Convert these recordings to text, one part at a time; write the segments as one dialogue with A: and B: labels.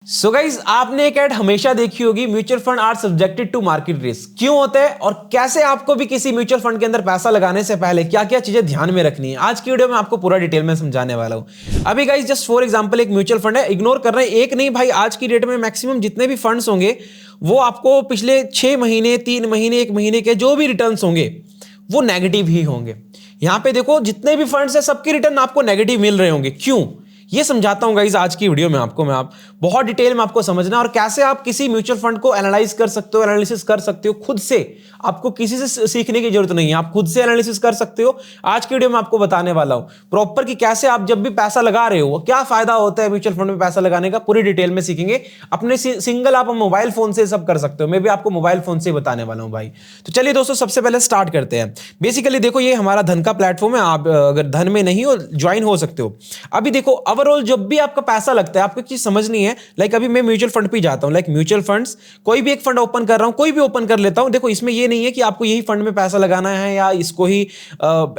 A: So guys आपने एक add हमेशा देखी होगी, mutual fund are subjected to market risk. क्यों होता है और कैसे आपको भी किसी म्यूचुअल फंड के अंदर पैसा लगाने से पहले क्या क्या चीजें ध्यान में रखनी है, आज की वीडियो में आपको पूरा डिटेल में समझाने वाला हूं। अभी गाइज जस्ट फॉर एग्जांपल एक म्यूचुअल फंड है, इग्नोर कर रहे हैं, एक नहीं भाई, आज की डेट में मैक्सिमम जितने भी फंड्स होंगे वो आपको पिछले 6 महीने, 3 महीने, 1 महीने के जो भी रिटर्न्स होंगे वो नेगेटिव ही होंगे। यहां पे देखो जितने भी फंड्स है सबके रिटर्न आपको नेगेटिव मिल रहे होंगे। क्यों, ये समझाता हूं गाइस आज की वीडियो में आपको। मैं आप बहुत डिटेल में आपको समझना और कैसे आप किसी म्यूचुअल फंड को एनालाइज कर सकते हो, एनालिसिस कर सकते हो खुद से। आपको किसी से सीखने की जरूरत नहीं है, आप खुद से एनालिसिस कर सकते हो। आज की वीडियो में आपको बताने वाला हूं प्रॉपर कि कैसे आप जब भी पैसा लगा रहे हो क्या फायदा होता है म्यूचुअल फंड में पैसा लगाने का, पूरी डिटेल में सीखेंगे। अपने सिंगल आप मोबाइल फोन से सब कर सकते हो, मैं भी आपको मोबाइल फोन से बताने वाला हूं भाई। तो चलिए दोस्तों, सबसे पहले स्टार्ट करते हैं। बेसिकली देखो, ये हमारा धन का प्लेटफॉर्म है, आप अगर धन में नहीं हो ज्वाइन हो सकते हो। अभी देखो ओवरऑल जब भी आपका पैसा लगता है आपको एक चीज समझनी है। लाइक अभी मैं म्यूचुअल फंड पे जाता हूं, लाइक म्यूचुअल फंड्स कोई भी एक फंड ओपन कर रहा हूं, कोई भी ओपन कर लेता हूं। देखो इसमें ये नहीं है कि आपको यही फंड में पैसा लगाना है या इसको ही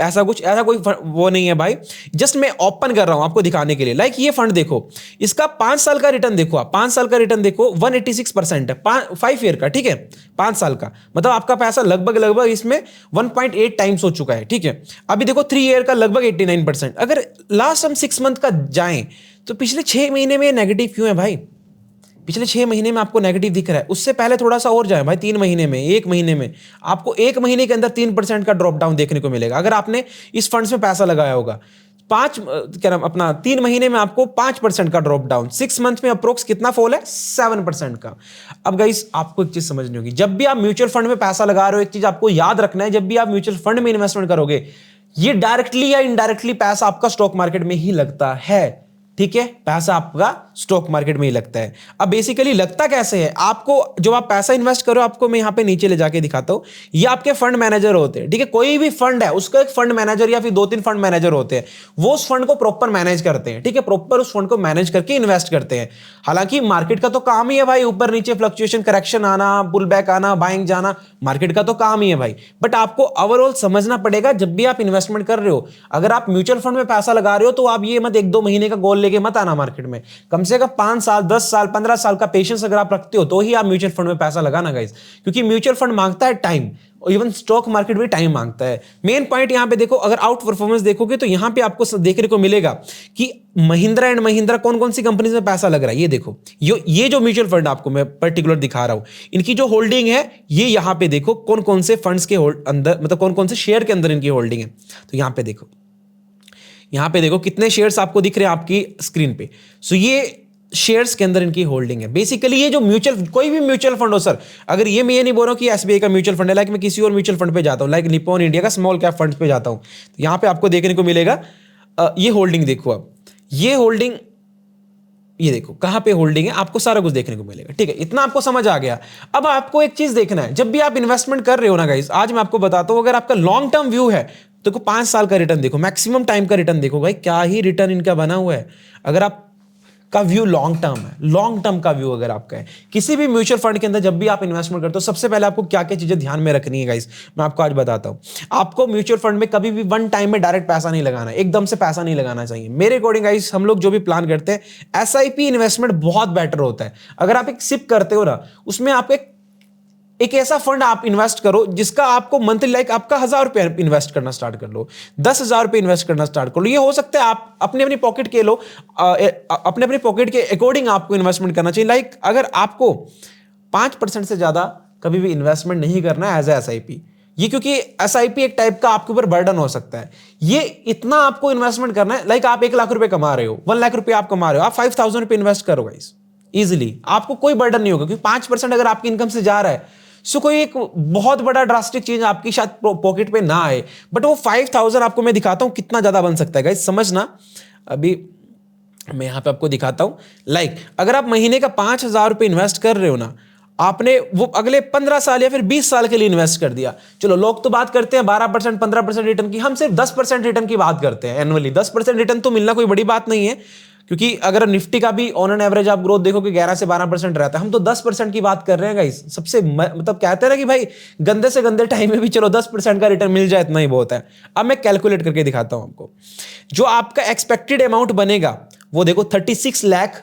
A: ऐसा कोई वो नहीं है भाई। जस्ट मैं ओपन कर रहा हूं आपको दिखाने के लिए। लाइक ये फंड देखो, इसका 5 साल का रिटर्न देखो, आप 5 साल का रिटर्न देखो 186% है, 5 ईयर का, ठीक है, 5 साल का, मतलब आपका पैसा लगभग इसमें 1.8 टाइम्स हो चुका है, ठीक है। अभी देखो 3 ईयर का लगभग 89%। अगर लास्ट हम 6 मंथ का जाएं तो पिछले 6 महीने में नेगेटिव क्यों है भाई? पिछले 6 महीने में आपको नेगेटिव दिख रहा है, उससे पहले थोड़ा सा और जाए भाई, 3 महीने में, 1 महीने में आपको 1 महीने के अंदर 3% का ड्रॉप डाउन देखने को मिलेगा। अगर आपने इस फंड्स में पैसा लगाया होगा 3 महीने में आपको 5% का ड्रॉप डाउन, 6 मंथ में अप्रोक्स कितना फॉल है? 7% का। अब गाइस आपको एक चीज समझनी होगी, जब भी आप म्यूचुअल फंड में पैसा लगा रहे हो एक चीज आपको याद रखना है, जब भी आप म्यूचुअल फंड में इन्वेस्टमेंट करोगे ये डायरेक्टली या इनडायरेक्टली पैसा आपका स्टॉक मार्केट में ही लगता है, ठीक है। पैसा आपका स्टॉक मार्केट में ही लगता है। अब बेसिकली लगता कैसे है आपको, जब आप पैसा इन्वेस्ट करो, आपको मैं यहां पे नीचे ले जाके दिखाता हूं, ये आपके फंड मैनेजर होते हैं, ठीक है। कोई भी फंड है उसका एक फंड मैनेजर या फिर 2-3 फंड मैनेजर होते हैं, वो उस फंड को प्रॉपर मैनेज करते हैं, ठीक है, प्रॉपर उस फंड को मैनेज करके इन्वेस्ट करते हैं। हालांकि मार्केट का तो काम ही है भाई, ऊपर नीचे फ्लक्चुएशन, करेक्शन आना, पुल बैक आना, बाइंग जाना, मार्केट का तो काम ही है भाई। बट आपको ओवरऑल समझना पड़ेगा जब भी आप इन्वेस्टमेंट कर रहे हो। अगर आप म्यूचुअल फंड में पैसा लगा रहे हो तो आप ये मत 1-2 महीने का गोल लेके मत आना मार्केट में। कम से कम 5 साल, 10 साल, 15 साल का पेशेंस अगर आप रखते हो तो ही आप म्यूचुअल फंड में पैसा लगाना गाइस, क्योंकि म्यूचुअल फंड मांगता है टाइम, इवन स्टॉक मार्केट भी टाइम मांगता है। मेन पॉइंट यहां पे देखो, अगर आउट परफॉर्मेंस देखोगे तो यहां पे आपको देखने को मिलेगा कि महिंद्रा एंड महिंद्रा कौन कौन सी कंपनी में पैसा लग रहा है। ये देखो, ये जो म्यूचुअल फंड आपको मैं पर्टिकुलर दिखा रहा हूं, इनकी जो होल्डिंग है ये यहां पे देखो कौन कौन से फंड्स के अंदर, मतलब कौन कौन से शेयर के अंदर इनकी होल्डिंग है। तो यहां पे देखो कितने शेयर्स आपको दिख रहे हैं आपकी स्क्रीन पे। सो ये शेयर्स के अंदर इनकी होल्डिंग है। बेसिकली ये जो कोई भी म्यूचुअल फंड हो सर, अगर ये मैं ये नहीं बोल रहा हूं कि एसबीआई का म्यूचुअल फंड है, लाइक मैं किसी और म्यूचुअल फंड पे जाता हूं, लाइक निप्पॉन इंडिया का स्मॉल कैप फंड पे जाता हूं, तो यहां पे आपको देखने को मिलेगा ये होल्डिंग देखो। अब ये होल्डिंग, ये देखो कहां पे होल्डिंग है, आपको सारा कुछ देखने को मिलेगा, ठीक है। इतना आपको समझ आ गया। अब आपको एक चीज देखना है, जब भी आप इन्वेस्टमेंट कर रहे हो ना गाइस, आज मैं आपको बताता हूं, अगर आपका लॉन्ग टर्म व्यू है तो 5 साल का रिटर्न देखो, मैक्सिमम टाइम का रिटर्न देखो भाई, क्या ही रिटर्न इनका बना हुआ है। अगर आप का व्यू लॉन्ग टर्म है, लॉन्ग टर्म का व्यू अगर आपका है किसी भी म्यूचुअल फंड के अंदर, जब भी आप इन्वेस्टमेंट करते हो सबसे पहले आपको क्या क्या चीजें ध्यान में रखनी है गाइस, मैं आपको आज बताता हूं। आपको म्यूचुअल फंड में कभी भी वन टाइम में डायरेक्ट पैसा नहीं लगाना, एकदम से पैसा नहीं लगाना चाहिए। मेरे अकॉर्डिंग गाइस, हम लोग जो भी प्लान करते हैं एसआईपी इन्वेस्टमेंट बहुत बेटर होता है। अगर आप एक सिप करते हो ना, उसमें आप एक ऐसा फंड आप इन्वेस्ट करो जिसका आपको मंथली, लाइक आपका 1000 रुपये इन्वेस्ट करना स्टार्ट कर लो, 10,000 रुपये इन्वेस्ट करना स्टार्ट कर लो। ये हो सकता है आप अपने पॉकेट के अपने पॉकेट के अकॉर्डिंग आपको इन्वेस्टमेंट करना चाहिए। लाइक अगर आपको 5% से ज्यादा कभी भी इन्वेस्टमेंट नहीं करना है एज एसआईपी, ये क्योंकि एसआईपी एक टाइप का आपके ऊपर बर्डन हो सकता है। ये इतना आपको इन्वेस्टमेंट करना है, लाइक आप 1 लाख रुपए कमा रहे हो, 1 लाख रुपए आप कमा रहे हो, आप 5,000 रुपये इन्वेस्ट करो गाइस इजिली, आपको कोई बर्डन नहीं होगा, क्योंकि 5% अगर आपकी इनकम से जा रहा है, सो कोई एक बहुत बड़ा ड्रास्टिक चेंज आपकी शायद पॉकेट पे ना आए, बट वो 5,000 आपको मैं दिखाता हूं कितना ज्यादा बन सकता है गाइस, समझना। अभी मैं यहां पे आपको दिखाता हूं, लाइक अगर आप महीने का 5,000 रुपये इन्वेस्ट कर रहे हो ना, आपने वो अगले 15 साल या फिर 20 साल के लिए इन्वेस्ट कर दिया। चलो लोग तो बात करते हैं 12%, 15% रिटर्न की, हम सिर्फ 10% रिटर्न की बात करते हैं एनुअली। 10% रिटर्न तो मिलना कोई बड़ी बात नहीं है, क्योंकि अगर निफ्टी का भी ऑन एन एवरेज आप ग्रोथ देखोगे 11 से 12% रहता है, हम तो 10% की बात कर रहे हैं गाइस। सबसे मतलब कहते हैं ना कि भाई गंदे से गंदे टाइम में भी चलो 10% का रिटर्न मिल जाए, इतना ही बहुत है। अब मैं कैलकुलेट करके दिखाता हूं आपको, जो आपका एक्सपेक्टेड अमाउंट बनेगा वो देखो 36 लाख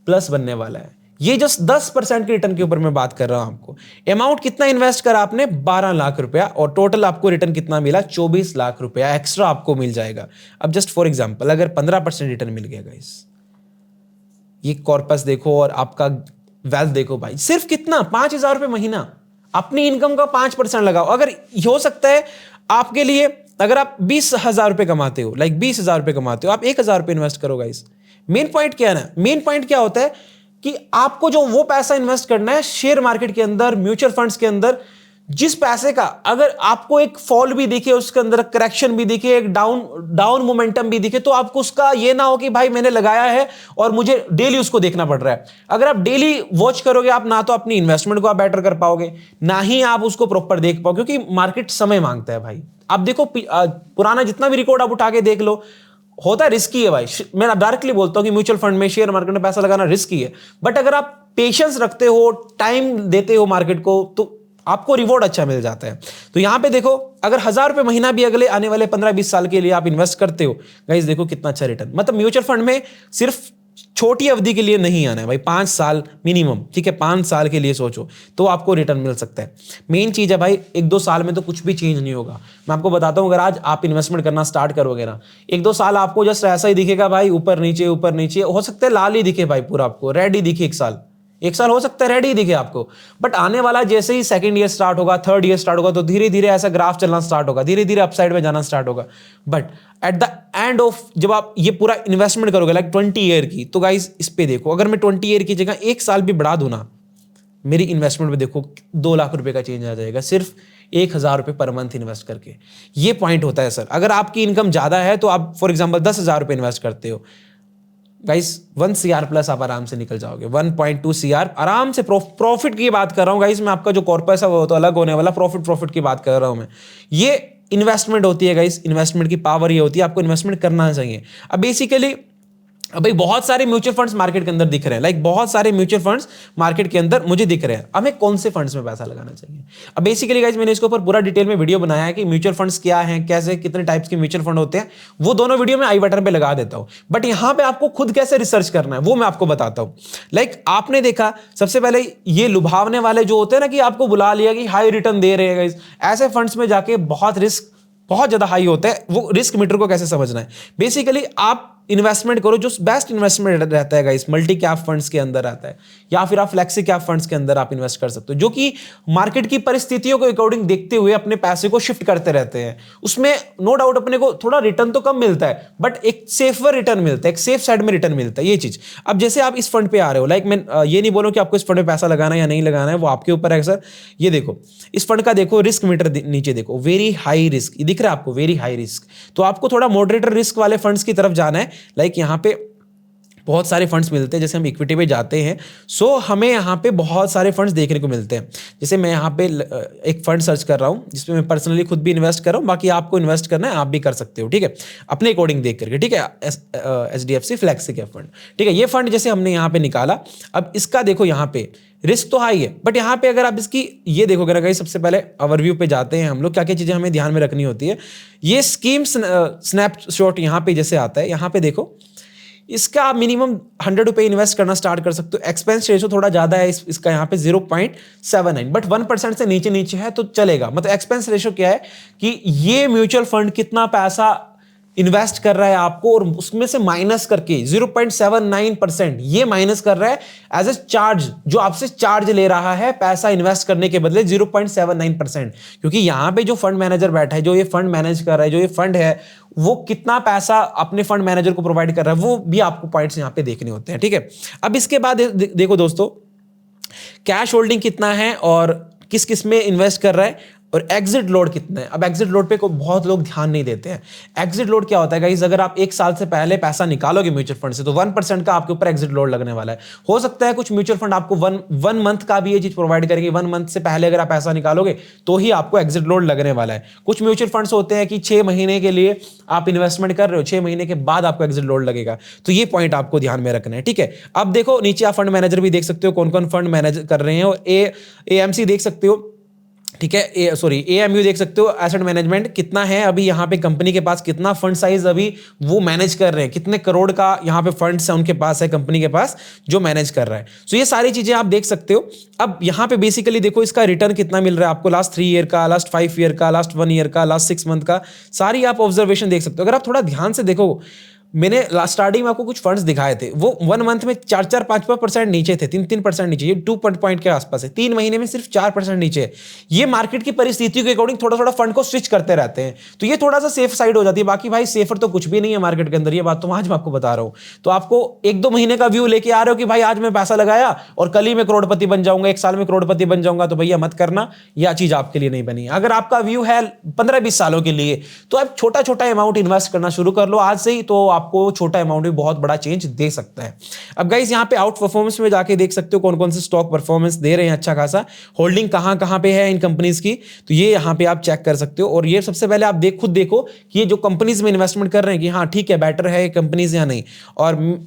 A: प्लस बनने वाला है। ये जस्ट 10% के रिटर्न के ऊपर मैं बात कर रहा हूं आपको। अमाउंट कितना इन्वेस्ट करा आपने? 12 लाख रुपया, और टोटल आपको रिटर्न कितना मिला? 24 लाख रुपया एक्स्ट्रा आपको मिल जाएगा। अब जस्ट फॉर एग्जांपल अगर 15% रिटर्न मिल गया गाइस, ये कॉर्पस देखो और आपका वेल्थ देखो भाई, सिर्फ कितना? 5,000 रुपये महीना। अपनी इनकम का 5% लगाओ। अगर हो सकता है आपके लिए, अगर आप 20,000 रुपये कमाते हो, 20,000 रुपये कमाते हो, आप 1,000 रुपये इन्वेस्ट करो गाइस। मेन पॉइंट क्या है ना, मेन पॉइंट क्या होता है कि आपको जो वो पैसा इन्वेस्ट करना है शेयर मार्केट के अंदर, म्यूचुअल फंड्स के अंदर, जिस पैसे का अगर आपको एक फॉल भी दिखे, उसके अंदर करेक्शन भी दिखे, एक डाउन मोमेंटम भी दिखे, तो आपको उसका ये ना हो कि भाई मैंने लगाया है और मुझे डेली उसको देखना पड़ रहा है। अगर आप डेली वॉच करोगे, आप ना तो अपनी इन्वेस्टमेंट को आप बेटर कर पाओगे, ना ही आप उसको प्रॉपर देख पाओगे, क्योंकि मार्केट समय मांगता है भाई। आप देखो पुराना जितना भी रिकॉर्ड आप उठा के देख लो, होता है रिस्की है भाई। मैं डायरेक्टली बोलता हूं कि म्यूचुअल फंड में, शेयर मार्केट में पैसा लगाना रिस्की है, बट अगर आप पेशेंस रखते हो, टाइम देते हो मार्केट को, तो आपको रिवॉर्ड अच्छा मिल जाता है। तो यहां पे देखो, अगर 1,000 रुपए महीना भी अगले आने वाले 15-20 साल के लिए आप इन्वेस्ट करते हो गाइस, देखो कितना अच्छा रिटर्न। मतलब म्यूचुअल फंड में सिर्फ छोटी अवधि के लिए नहीं आना है भाई, 5 साल मिनिमम, ठीक है, 5 साल के लिए सोचो तो आपको रिटर्न मिल सकता है। मेन चीज है भाई, 1-2 साल में तो कुछ भी चेंज नहीं होगा। मैं आपको बताता हूं, अगर आज आप इन्वेस्टमेंट करना स्टार्ट करोगे ना, 1-2 साल आपको जस्ट ऐसा ही दिखेगा भाई, ऊपर नीचे, हो सकता है लाल ही दिखे भाई, पूरा आपको रेड ही दिखे। 1 साल हो सकता है रेड ही दिखे आपको, बट आने वाला जैसे ही सेकंड ईयर स्टार्ट होगा, थर्ड ईयर स्टार्ट होगा, तो धीरे धीरे ऐसा ग्राफ चलना स्टार्ट होगा, धीरे धीरे अपसाइड में जाना स्टार्ट होगा। But at the end of, जब आप ये पूरा इन्वेस्टमेंट करोगे 20 ईयर की, तो गाइस इस पे देखो, अगर मैं 20 ईयर की जगह 1 साल भी बढ़ा दूं ना, मेरी इन्वेस्टमेंट में देखो 2 लाख रुपए का चेंज आ जाएगा, सिर्फ 1,000 रुपए पर मंथ इन्वेस्ट करके। ये पॉइंट होता है सर। अगर आपकी इनकम ज्यादा है तो आप फॉर एग्जाम्पल 10,000 रुपए इन्वेस्ट करते हो गाइस, 1 CR प्लस आप आराम से निकल जाओगे, 1.2 CR आराम से। प्रॉफिट की बात कर रहा हूं गाइस मैं, आपका जो कॉर्पस है वो तो अलग होने वाला, प्रॉफिट की बात कर रहा हूं मैं। ये इन्वेस्टमेंट होती है गाइस, इन्वेस्टमेंट की पावर ये होती है, आपको इन्वेस्टमेंट करना चाहिए। अब बेसिकली भाई बहुत सारे म्यूचुअल फंड्स मार्केट के अंदर दिख रहे हैं, बहुत सारे म्यूचुअल फंड्स मार्केट के अंदर मुझे दिख रहे हैं। हमें कौन से फंड्स में पैसा लगाना चाहिए? अब बेसिकली गाइस मैंने इसके ऊपर पूरा डिटेल में वीडियो बनाया है कि म्यूचुअल फंड्स क्या हैं, कैसे, कितने टाइप्स के म्यूचुअल फंड होते हैं, वो दोनों वीडियो में आई बटन पे लगा देता हूं। बट यहां पे आपको खुद कैसे रिसर्च करना है वो मैं आपको बताता हूं। आपने देखा सबसे पहले ये लुभावने वाले जो होते हैं ना, कि आपको बुला लिया कि हाई रिटर्न दे रहे हैं गाइस, ऐसे फंड्स में जाके बहुत रिस्क, बहुत ज्यादा हाई होता है। वो रिस्क मीटर को कैसे समझना है? बेसिकली आप इन्वेस्टमेंट करो जो बेस्ट इन्वेस्टमेंट रहता है गाइस, मल्टी कैप फंड्स के अंदर आता है, या फिर आप फ्लेक्सी कैप फंड्स के अंदर आप इन्वेस्ट कर सकते हो, जो कि मार्केट की परिस्थितियों के अकॉर्डिंग देखते हुए अपने पैसे को शिफ्ट करते रहते हैं। उसमें नो डाउट अपने को थोड़ा रिटर्न तो कम मिलता है, बट एक सेफर रिटर्न मिलता है, एक सेफ साइड में रिटर्न मिलता है, ये चीज। अब जैसे आप इस फंड पे आ रहे हो, मैं ये नहीं बोलूं कि आपको इस फंड में पैसा लगाना है या नहीं लगाना है, वो आपके ऊपर है सर। ये देखो इस फंड का, देखो रिस्क मीटर नीचे देखो, वेरी हाई रिस्क, ये दिख रहा है आपको, वेरी हाई रिस्क। तो आपको थोड़ा मॉडरेटर रिस्क वाले फंड्स की तरफ जाना है। यहाँ पे बहुत सारे फंड्स मिलते हैं, जैसे हम इक्विटी पे जाते हैं, सो हमें यहाँ पे बहुत सारे फंड्स देखने को मिलते हैं। जैसे मैं यहाँ पे एक फंड सर्च कर रहा हूँ जिसमें मैं पर्सनली खुद भी इन्वेस्ट कर रहा हूँ, बाकी आपको इन्वेस्ट करना है आप भी कर सकते हो, ठीक है, अपने अकॉर्डिंग देख करके, ठीक है। HDFC फ्लेक्सी कैप फंड, ठीक है, ये फंड जैसे हमने यहाँ पे निकाला। अब इसका देखो यहाँ पे रिस्क तो हाई है, बट यहाँ पे अगर आप इसकी ये देखोगे ना गाइस, सबसे पहले ओवरव्यू पे जाते हैं हम लोग, क्या क्या चीजें हमें ध्यान में रखनी होती है। ये स्कीम स्नैपशॉट यहाँ पे जैसे आता है, यहाँ पे देखो इसका आप मिनिमम 100 रुपए इन्वेस्ट करना स्टार्ट कर सकते हो। एक्सपेंस रेशो थोड़ा ज्यादा है इसका यहाँ पे 0.79, बट 1% से नीचे है तो चलेगा। मतलब एक्सपेंस रेशो क्या है कि ये म्यूचुअल फंड कितना पैसा इन्वेस्ट कर रहा है आपको, और उसमें से माइनस करके 0.79% ये माइनस कर रहा है एज ए चार्ज, जो आपसे चार्ज ले रहा है पैसा इन्वेस्ट करने के बदले 0.79%। क्योंकि यहां पे जो फंड मैनेजर बैठा है, जो ये फंड मैनेज कर रहा है, जो ये फंड है, वो कितना पैसा अपने फंड मैनेजर को प्रोवाइड कर रहा है, वो भी आपको पॉइंट्स यहां पे देखने होते हैं, ठीक है। अब इसके बाद देखो दोस्तों, कैश होल्डिंग कितना है और किस किस में इन्वेस्ट कर रहा है, और एग्जिट लोड कितना है। अब एग्जिट लोड पे को बहुत लोग ध्यान नहीं देते हैं। एग्जिट लोड क्या होता है गाइस, अगर आप 1 साल से पहले पैसा निकालोगे म्यूचुअल फंड से, तो 1% का आपके ऊपर एग्जिट लोड लगने वाला है। हो सकता है कुछ म्यूचुअल फंड आपको वन मंथ का भी ये चीज प्रोवाइड करेंगे, 1 मंथ से पहले अगर आप पैसा निकालोगे तो ही आपको एग्जिट लोड लगने वाला है। कुछ म्यूचुअल फंड्स होते हैं कि 6 महीने के लिए आप इन्वेस्टमेंट कर रहे हो, 6 महीने के बाद आपको एग्जिट लोड लगेगा, तो ये पॉइंट आपको ध्यान में रखना है, ठीक है। अब देखो नीचे आप फंड मैनेजर भी देख सकते हो, कौन कौन फंड मैनेज कर रहे हैं, और AMC देख सकते हो ठीक है, AMU देख सकते हो, एसेट मैनेजमेंट कितना है अभी यहाँ पे कंपनी के पास, कितना फंड साइज अभी वो मैनेज कर रहे हैं, कितने करोड़ का यहाँ पे फंड्स है उनके पास, है कंपनी के पास जो मैनेज कर रहा है। सो ये सारी चीजें आप देख सकते हो। अब यहाँ पे बेसिकली देखो इसका रिटर्न कितना मिल रहा है आपको, लास्ट 3 ईयर का, लास्ट 5 ईयर का, लास्ट 1 ईयर का, लास्ट 6 मंथ का, सारी आप ऑब्जर्वेशन देख सकते हो। अगर आप थोड़ा ध्यान से देखो, मैंने स्टार्टिंग में आपको कुछ फंड्स दिखाए थे, वो 1 मंथ में 4-5% नीचे थे, 3% नीचे, ये 2 पॉइंट के आसपास है। 3 महीने में सिर्फ 4% नीचे है। ये मार्केट की परिस्थितियों के अकॉर्डिंग थोड़ा थोड़ा फंड को स्विच करते रहते हैं, तो ये थोड़ा सा सेफ साइड हो जाती है। बाकी भाई सेफर तो कुछ भी नहीं है मार्केट के अंदर, ये बात तो आज मैं आपको बता रहा हूं। तो आपको 1-2 महीने का व्यू लेके आ रहे हो कि भाई आज मैं पैसा लगाया और कल ही मैं करोड़पति बन जाऊंगा, 1 साल में करोड़पति बन जाऊंगा, तो भैया मत करना, यह चीज आपके लिए नहीं बनी। अगर आपका व्यू है 15-20 सालों के लिए, तो आप छोटा छोटा अमाउंट इन्वेस्ट करना शुरू कर लो आज से ही, तो आपको छोटा अमाउंट भी बहुत बड़ा चेंज दे सकता है। अब गाइस यहाँ पे आउट परफॉर्मेंस में जाके देख सकते हो कौन कौन से स्टॉक परफॉर्मेंस दे रहे हैं अच्छा खासा, होल्डिंग कहां कहां पे है इन कंपनीज की, तो ये यहाँ पे आप चेक कर सकते हो। और ये सबसे पहले आप खुद देखो कि ये जो कंपनीज में इन्वेस्टमेंट कर रहे हैं कि हाँ ठीक है बेटर है कंपनीज या नहीं। और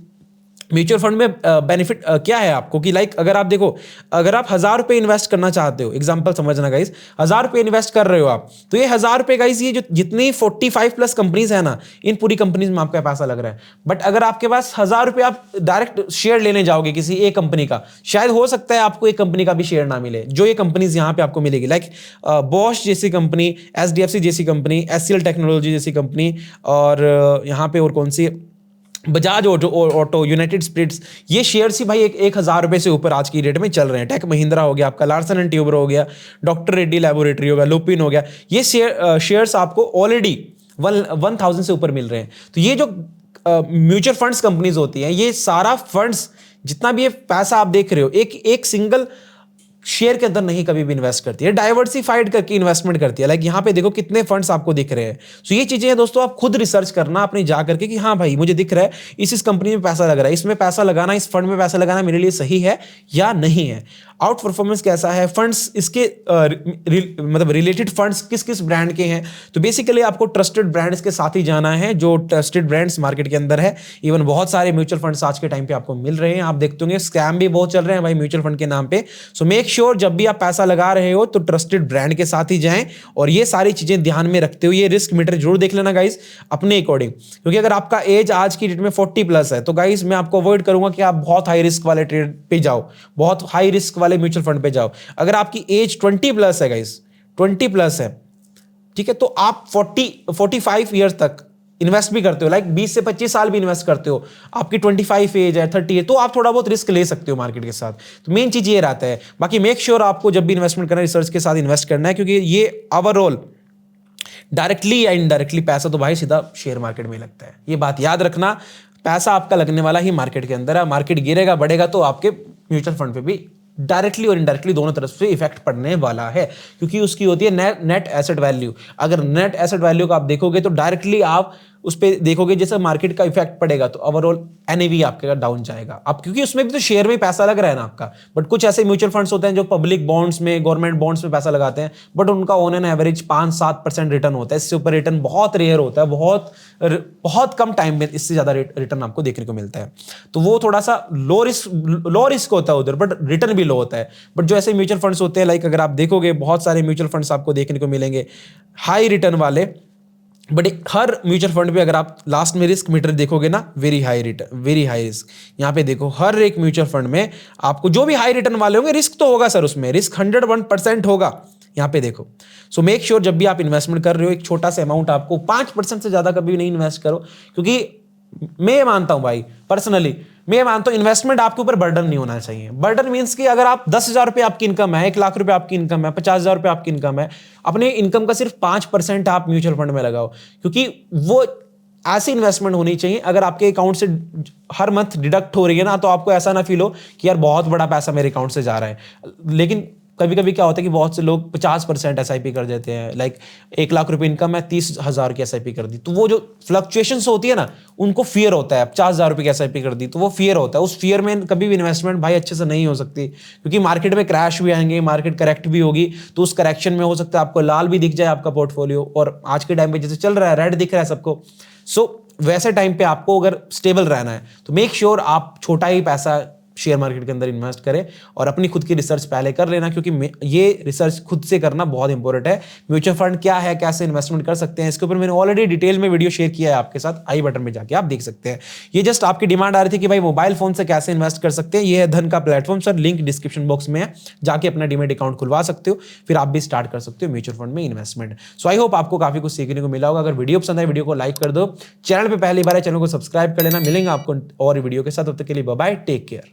A: म्यूचुअल फंड में बेनिफिट क्या है आपको कि लाइक अगर आप देखो, अगर आप 1,000 रुपए इन्वेस्ट करना चाहते हो, एग्जांपल समझना गाइस, 1,000 रुपए इन्वेस्ट कर रहे हो आप, तो ये 1,000 रुपए गाइस, ये जो जितनी 45+ कंपनीज है ना, इन पूरी कंपनीज में आपका पैसा लग रहा है। बट अगर आपके पास 1,000 रुपए आप डायरेक्ट शेयर लेने जाओगे किसी एक कंपनी का, शायद हो सकता है आपको एक कंपनी का भी शेयर ना मिले, जो ये कंपनीज यहाँ पे आपको मिलेगी, लाइक बॉश जैसी कंपनी, SDFC जैसी कंपनी, SCL टेक्नोलॉजी जैसी कंपनी, और यहाँ पे और कौन सी, बजाज ऑटो, यूनाइटेड स्पिरिट्स, ये शेयर्स ही भाई 1,000 रुपए से ऊपर आज की डेट में चल रहे हैं। टेक महिंद्रा हो गया आपका, लार्सन एंड ट्यूबर हो गया, डॉक्टर रेड्डी लैबोरेटरी हो गया, लुपिन हो गया, ये शेयर्स आपको ऑलरेडी 1,000 से ऊपर मिल रहे हैं। तो ये जो म्यूचुअल फंड्स कंपनीज होती हैं, ये सारा फंड्स जितना भी ये पैसा आप देख रहे हो, एक सिंगल शेयर के अंदर नहीं कभी भी इन्वेस्ट करती है, डाइवर्सिफाइड करके इन्वेस्टमेंट करती है। लाइक यहाँ पे देखो कितने फंड्स आपको दिख रहे हैं। सो ये चीजें हैं दोस्तों, आप खुद रिसर्च करना अपनी जा करके कि हाँ भाई मुझे दिख रहा है इस कंपनी में पैसा लग रहा है, इसमें पैसा लगाना, इस फंड में पैसा लगाना मेरे लिए सही है या नहीं है, आउट परफॉर्मेंस कैसा है, फंड्स इसके मतलब रिलेटेड फंड्स किस किस ब्रांड के हैं। तो बेसिकली आपको ट्रस्टेड ब्रांड्स के साथ ही जाना है, जो ट्रस्टेड ब्रांड्स मार्केट के अंदर है। इवन बहुत सारे म्यूचुअल फंड्स आज के टाइम पे आपको मिल रहे हैं, आप देखते होंगे स्कैम भी बहुत चल रहे हैं भाई म्यूचुअल फंड के नाम पे। सो मेक श्योर जब भी आप पैसा लगा रहे हो तो ट्रस्टेड ब्रांड के साथ ही जाएं, और ये सारी चीजें ध्यान में रखते हुए ये रिस्क मीटर जरूर देख लेना गाइस अपने अकॉर्डिंग, क्योंकि अगर आपका एज आज की डेट में 40+ है तो गाइस मैं आपको अवॉइड करूंगा कि आप बहुत हाई रिस्क वाले ट्रेड पे जाओ, बहुत हाई रिस्क वाले म्यूचुअल फंड पे जाओ। अगर आपकी एज 20+ है गाइस, 20+ है, ठीक है, तो आप 45 ईयर्स तक इन्वेस्ट भी करते हो, लाइक 20 से 25 साल भी इन्वेस्ट करते हो, आपकी 25 एज है, 30 है, तो आप थोड़ा बहुत रिस्क ले सकते हो मार्केट के साथ। तो मेन चीज ये रहता है। बाकी मेक श्योर आपको जब भी इन्वेस्टमेंट करना है रिसर्च के साथ इन्वेस्ट करना है, क्योंकि ये ओवरऑल डायरेक्टली या इनडायरेक्टली पैसा तो भाई सीधा शेयर मार्केट में लगता है, ये बात याद रखना। पैसा आपका लगने वाला ही मार्केट के अंदर है, मार्केट गिरेगा बढ़ेगा तो आपके म्यूचुअल फंड पे भी डायरेक्टली और इनडायरेक्टली दोनों तरफ से इफेक्ट पड़ने वाला है, क्योंकि उसकी होती है नेट एसेट वैल्यू। अगर नेट एसेट वैल्यू को आप देखोगे तो डायरेक्टली आप उस पर देखोगे जैसे मार्केट का इफेक्ट पड़ेगा तो ओवरऑल एनएवी आपका डाउन जाएगा। अब क्योंकि उसमें भी तो शेयर में पैसा लग रहा है ना आपका, बट कुछ ऐसे म्यूचुअल फंड्स होते हैं जो पब्लिक बॉन्ड्स में, गवर्नमेंट बॉन्ड्स में पैसा लगाते हैं, बट उनका ऑन एन एवरेज 5-7% रिटर्न होता है, इससे ऊपर रिटर्न बहुत रेयर होता है, बहुत कम टाइम में इससे ज्यादा रिटर्न आपको देखने को मिलता है। तो वो थोड़ा सा लो रिस्क होता है उधर, बट रिटर्न भी लो होता है। बट जो ऐसे म्यूचुअल फंड्स होते हैं, लाइक अगर आप देखोगे बहुत सारे म्यूचुअल फंड्स आपको देखने को मिलेंगे हाई रिटर्न वाले, बट हर म्यूचुअल फंड पे अगर आप लास्ट में रिस्क मीटर देखोगे ना, very high return, very high risk. यहाँ पे देखो हर एक म्यूचुअल फंड में आपको जो भी हाई रिटर्न वाले होंगे, रिस्क तो होगा सर, उसमें रिस्क 101% होगा। यहाँ पे देखो, सो मेक श्योर जब भी आप इन्वेस्टमेंट कर रहे हो एक छोटा सा अमाउंट, आपको 5% से ज्यादा कभी नहीं इन्वेस्ट करो, क्योंकि मैं ये मानता हूं भाई, पर्सनली मैं ये मानता हूं इन्वेस्टमेंट आपके ऊपर बर्डन नहीं होना चाहिए। बर्डन मींस कि अगर आप 10,000 रुपए आपकी इनकम है, 1 लाख रुपए आपकी इनकम है, 50,000 रुपए आपकी इनकम है, अपने इनकम का सिर्फ 5% आप म्यूचुअल फंड में लगाओ, क्योंकि वो ऐसी इन्वेस्टमेंट होनी चाहिए अगर आपके अकाउंट से हर मंथ डिडक्ट हो रही है ना, तो आपको ऐसा ना फील हो कि यार बहुत बड़ा पैसा मेरे अकाउंट से जा रहा है। लेकिन कभी कभी क्या होता है कि बहुत से लोग 50% एसआईपी कर देते हैं, लाइक 1 लाख रुपए इनकम है, 30,000 की एसआईपी कर दी, तो वो जो फ्लक्चुएशंस होती है ना, उनको फियर होता है। 50,000 रुपए की एसआईपी कर दी तो वो फियर होता है, उस फियर में कभी भी इन्वेस्टमेंट भाई अच्छे से नहीं हो सकती, क्योंकि मार्केट में क्रैश भी आएंगे, मार्केट करेक्ट भी होगी, तो उस करेक्शन में हो सकता है आपको लाल भी दिख जाए आपका पोर्टफोलियो, और आज के टाइम पे जैसे चल रहा है रेड दिख रहा है सबको। सो वैसे टाइम पे आपको अगर स्टेबल रहना है तो मेक श्योर आप छोटा ही पैसा शेयर मार्केट के अंदर इन्वेस्ट करें और अपनी खुद की रिसर्च पहले कर लेना, क्योंकि ये रिसर्च खुद से करना बहुत इंपॉर्टेंट है। म्यूचुअल फंड क्या है, कैसे इन्वेस्टमेंट कर सकते हैं, इसके ऊपर मैंने ऑलरेडी डिटेल में वीडियो शेयर किया है आपके साथ, आई बटन में जाके आप देख सकते हैं। ये जस्ट आपकी डिमांड आ रही थी कि भाई मोबाइल फोन से कैसे इन्वेस्ट कर सकते हैं। ये है धन का platform sir, link description box में है, जाके अपना डीमैट अकाउंट खुलवा सकते हो, फिर आप भी स्टार्ट कर सकते हो म्यूचुअल फंड में इन्वेस्टमेंट। सो आई होप आपको काफी कुछ सीखने को मिला होगा। अगर वीडियो पसंद आए वीडियो को लाइक कर दो, चैनल पे पहली बार है चैनल को सब्सक्राइब कर लेना। मिलेंगे आपको और वीडियो के साथ, तब तक के लिए बाय बाय, टेक केयर।